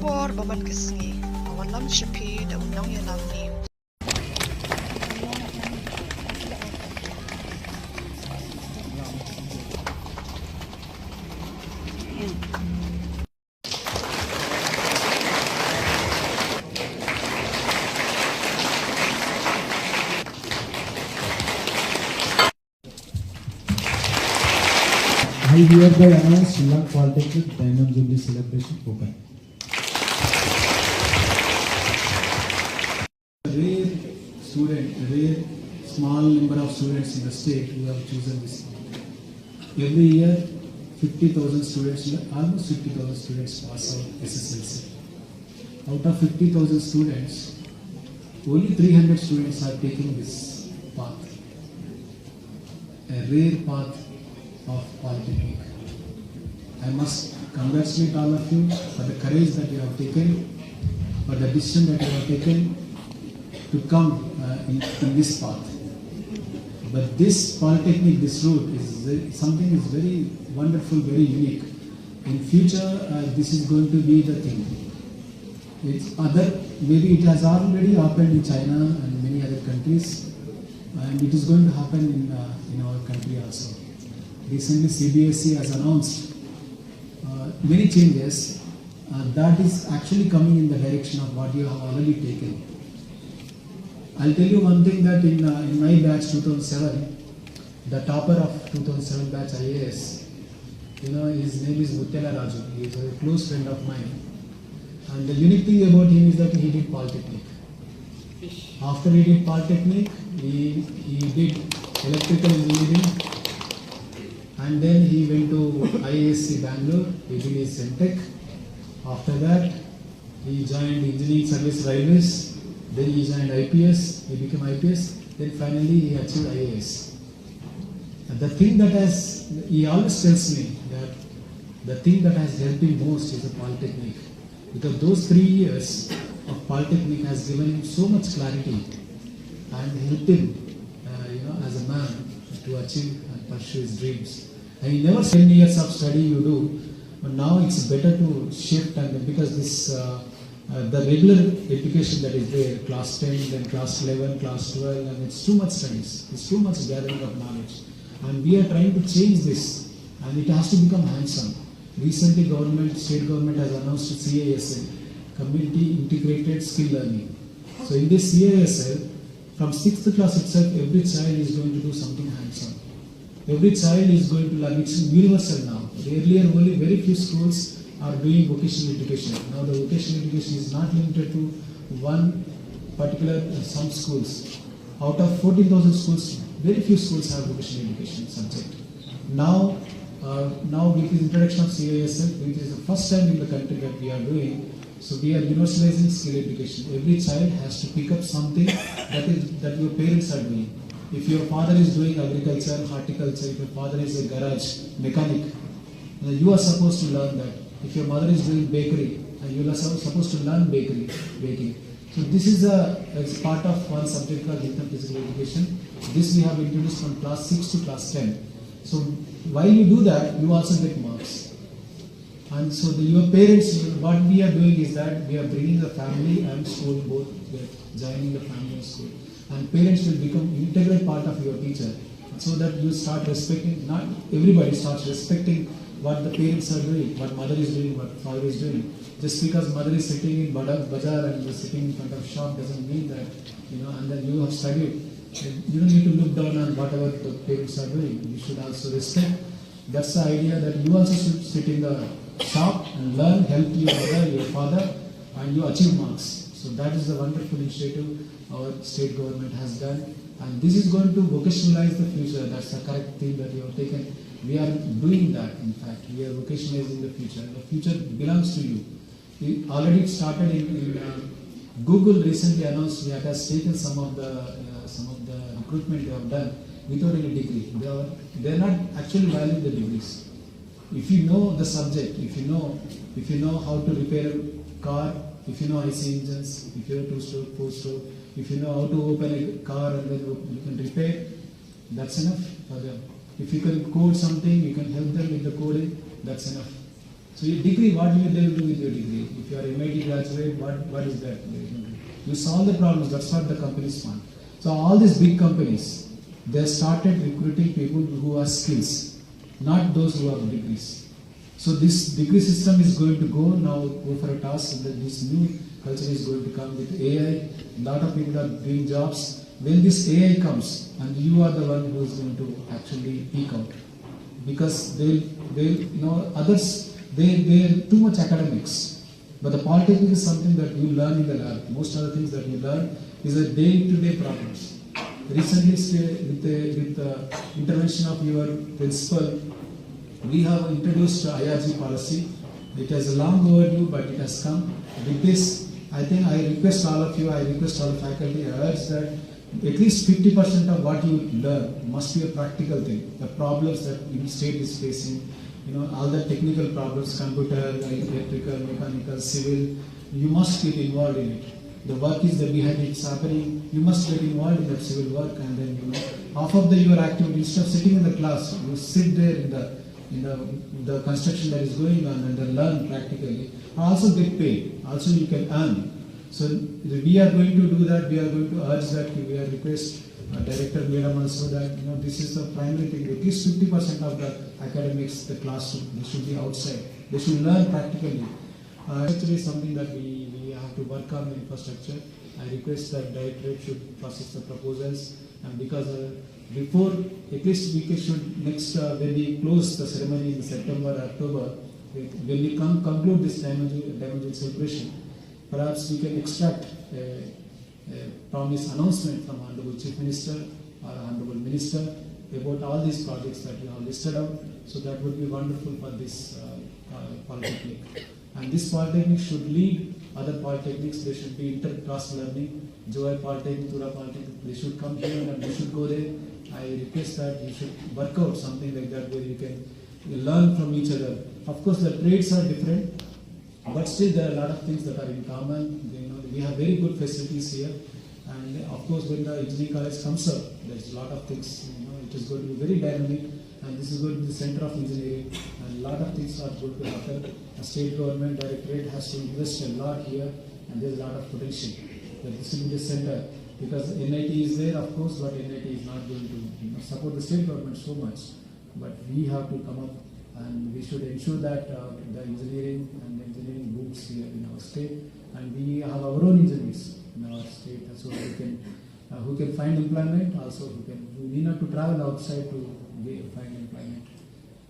por baman kasngi. Awan lam shipi da unang yanam ni. I hereby announce Shillong Polytechnic Diamond Jubilee celebration open. A rare small number of students in the state who have chosen this. Every year, 50,000 students, almost 50,000 students pass out SSLC. Out of 50,000 students, only 300 students are taking this path. A rare path of Polytechnic. I must congratulate all of you for the courage that you have taken, for the decision that you have taken to come in this path. But this Polytechnic, this route is something is very wonderful, very unique. In future, this is going to be the thing. Maybe it has already happened in China and many other countries, and it is going to happen in our country also. Recently, CBSE has announced many changes that is actually coming in the direction of what you have already taken. I'll tell you one thing that in my batch 2007, the topper of 2007 batch IAS, his name is Muttela Raju. He is a close friend of mine. And the unique thing about him is that he did Polytechnic. After he did Polytechnic, he did electrical engineering. And then he went to IASC Bangalore, he did his MTech. After that, he joined Engineering Service Railways. Then he joined IPS, he became IPS. Then finally he achieved IAS. And the thing that he always tells me that the thing that has helped him most is the Polytechnic. Because those 3 years of Polytechnic has given him so much clarity and helped him, as a man to achieve and pursue his dreams. And he never said 10 years of study you do, but now it's better to shift, and because this the regular education that is there, class 10, then class 11, class 12, and it's too much studies, it's too much gathering of knowledge. And we are trying to change this, and it has to become hands-on. Recently, state government has announced CISL, Community Integrated Skill Learning. So in this CISL, from 6th class itself, every child is going to do something hands-on. Every child is going to learn. It's universal now. Earlier, only very few schools are doing vocational education. Now the vocational education is not limited to one particular, some schools. Out of 14,000 schools, very few schools have vocational education subject. Now with the introduction of CISL, which is the first time in the country that we are doing, so we are universalizing skill education. Every child has to pick up something that your parents are doing. If your father is doing agriculture, horticulture, if your father is a garage mechanic, you are supposed to learn that. If your mother is doing bakery, you are supposed to learn baking. So this is as part of one subject called health and physical education. This we have introduced from class 6 to class 10. So while you do that, you also get marks. And so your parents, what we are doing is that we are bringing the family and school both, joining the family and school. And parents will become integral part of your teacher, so that you start respecting, not everybody starts respecting what the parents are doing, what mother is doing, what father is doing. Just because mother is sitting in bazaar and sitting in front of shop doesn't mean that, and then you have studied. You don't need to look down on whatever the parents are doing. You should also respect. That's the idea, that you also should sit in the shop and learn, help your mother, your father, and you achieve marks. So that is the wonderful initiative our state government has done, and this is going to vocationalize the future. That's the correct thing that you have taken. We are doing that. In fact, we are vocationalizing the future. The future belongs to you. We already started in Google recently announced that has taken some of the recruitment they have done without any degree. They are not actually valuing the degrees. If you know the subject, if you know how to repair a car, if you know IC engines, if you know 2-stroke, 4-stroke, if you know how to open a car and then you can repair, that's enough for them. If you can code something, you can help them with the coding, that's enough. So your degree, what you will do with your degree? If you are MIT graduate, what is that? You solve the problems, that's what the companies want. So all these big companies, they started recruiting people who have skills, not those who have degrees. So this degree system is going to go for a task, and this new culture is going to come with AI. A lot of people are doing jobs. When this AI comes, and you are the one who is going to actually peak out, because others, they're too much academics. But the Polytechnic is something that you learn in the lab. Most other things that you learn is the day-to-day problems. Recently, with the intervention of your principal, we have introduced IRG policy. It has long overdue, but it has come. With this, I think I request all of you, I request all the faculty, I urge that at least 50% of what you learn must be a practical thing. The problems that the state is facing, all the technical problems, computer, electrical, mechanical, civil, you must get involved in it. The work is that behind it's happening, you must get involved in that civil work, and then half of your activity, instead of sitting in the class, you sit there in the construction that is going on and then learn practically. Also get paid, also you can earn. So we are going to do that, we are going to urge that, we are request Director Madam also that this is the primary thing. At least 50% of the academics, the classroom, they should be outside. They should learn practically. Actually, something that we have to work on the infrastructure. I request that Directorate should process the proposals, and because before, at least we should next when we close the ceremony in September, October, when we conclude this diamond celebration, perhaps we can extract a promise announcement from Honorable Chief Minister or Honorable Minister about all these projects that you have listed out. So that would be wonderful for this Polytechnic. And this Polytechnic should lead other Polytechnics. There should be inter-class learning. Joy Polytechnic, Tura Polytechnic, they should come here and they should go there. I request that you should work out something like that where you can learn from each other. Of course, the trades are different, but still there are a lot of things that are in common. We have very good facilities here, and of course when the engineering college comes up, there's a lot of things, it is going to be very dynamic, and this is going to be the center of engineering, and a lot of things are going to happen. The state government directorate has to invest a lot here, and there's a lot of potential. That this will be the center, because NIT is there, of course, but NIT is not going to support the state government so much. But we have to come up, and we should ensure that the engineering and the engineering booms here in our state, and we have our own engineers in our state, so we can who can find employment, also who need not to travel outside to find employment.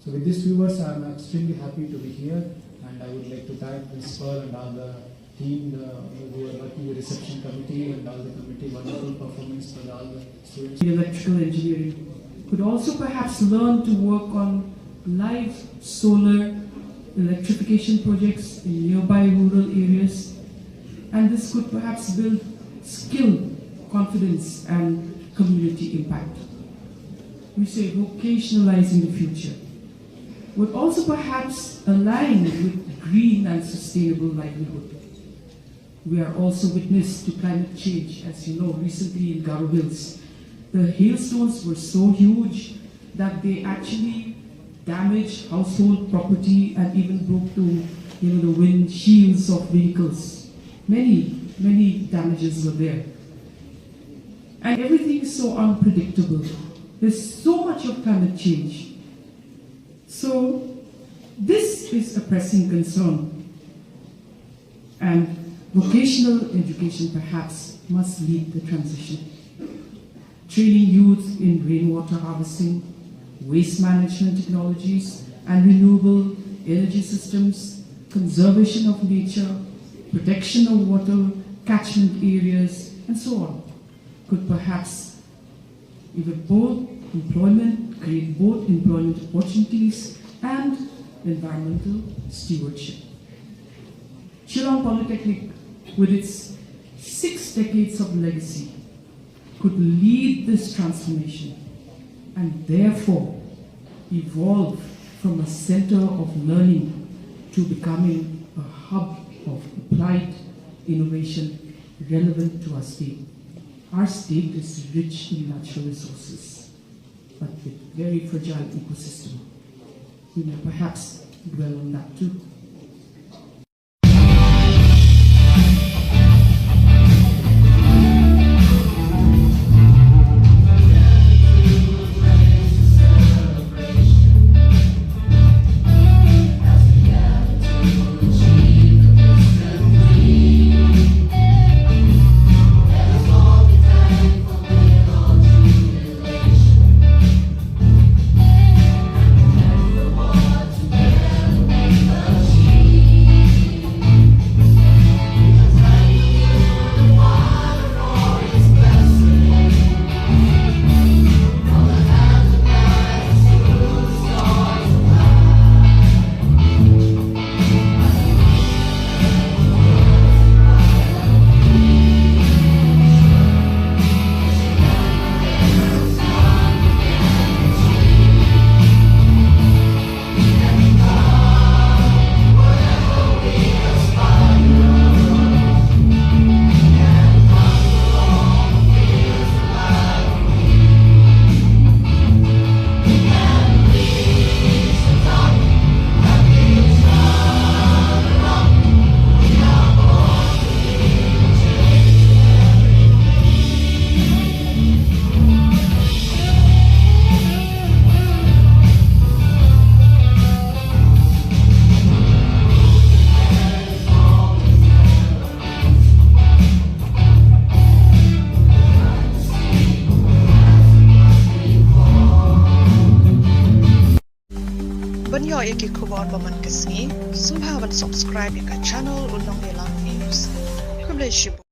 So with these few words, I am extremely happy to be here, and I would like to thank Principal and all the team who are working with the reception committee and all the committee. Wonderful performance for all the students. Electrical engineering could also perhaps learn to work on live solar electrification projects in nearby rural areas, and this could perhaps build skill, confidence and community impact. We say vocationalizing the future would also perhaps align with green and sustainable livelihood. We are also witness to climate change. As you know, recently in Garo Hills, the hailstones were so huge that they actually damaged household property and even broke the windshields of vehicles. Many damages were there. And everything is so unpredictable. There's so much of climate change. So this is a pressing concern. And vocational education perhaps must lead the transition. Training youth in rainwater harvesting, waste management technologies and renewable energy systems, conservation of nature, protection of water, catchment areas, and so on, could perhaps create both employment opportunities and environmental stewardship. Shillong Polytechnic, with its 6 decades of legacy, could lead this transformation and therefore evolve from a center of learning to becoming a hub of applied innovation relevant to our state. Our state is rich in natural resources, but with very fragile ecosystem. We may perhaps dwell on that too. yo iki khobon baman kasni sumha ban subscribe ka channel ulong yelang news. Kumle shibu.